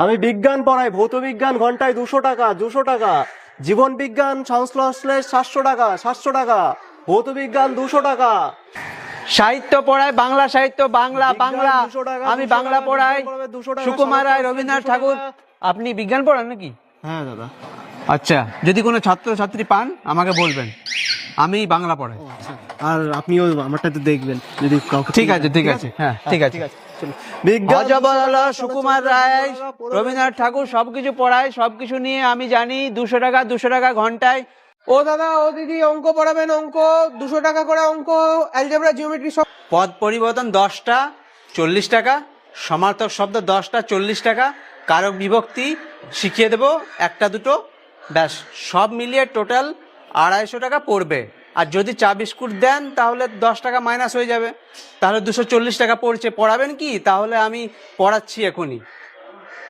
আমি বিজ্ঞান পড়াই, ভৌত বিজ্ঞান ঘন্টায় 200 টাকা, 200 টাকা। জীবন বিজ্ঞান সংশ্লেষ 700 টাকা, 700 টাকা। ভৌত বিজ্ঞান 200 টাকা। সাহিত্য পড়াই, বাংলা সাহিত্য, বাংলা বাংলা। 200 টাকা, আমি 200 বাংলা টাকা, পড়াই, বিজ্ঞান পড়াবে 200 টাকা, সুকুমার রায়, সমাজ রবীন্দ্রনাথ 200 ঠাকুর। টাকা। আপনি বিজ্ঞান পড়ান নাকি? হ্যাঁ দাদা। আচ্ছা, যদি কোনো ছাত্র ছাত্রী পান আমাকে বলবেন, আমি বাংলা পড়াই। আর আপনিও আমারটা তো দেখবেন যদি কাউকে। ঠিক আছে, ঠিক আছে, হ্যাঁ ঠিক আছে। চলো। বিজ্ঞান অজবল, সুকুমার রায়, রবীন্দ্রনাথ ঠাকুর সবকিছু পড়াই, সবকিছু নিয়ে আমি জানি। 200 টাকা, 200 টাকা ঘন্টায়। ও দাদা, ও দিদি, অঙ্ক পড়াবেন? অঙ্ক 200 টাকা করে অঙ্ক, অ্যালজেব্রা, জিওমেট্রি সব। পদ পরিবর্তন 10টা 40 টাকা, সমার্থক শব্দ 10টা 40 টাকা, কারক বিভক্তি শিখিয়ে দেবো 1টা 2টো, ব্যাস। সব মিলিয়ে টোটাল 250 টাকা পড়বে। আর যদি চা বিস্কুট দেন তাহলে 10 টাকা মাইনাস হয়ে যাবে, তাহলে 240 টাকা পড়ছে। পড়াবেন কি? তাহলে আমি পড়াচ্ছি এখনই।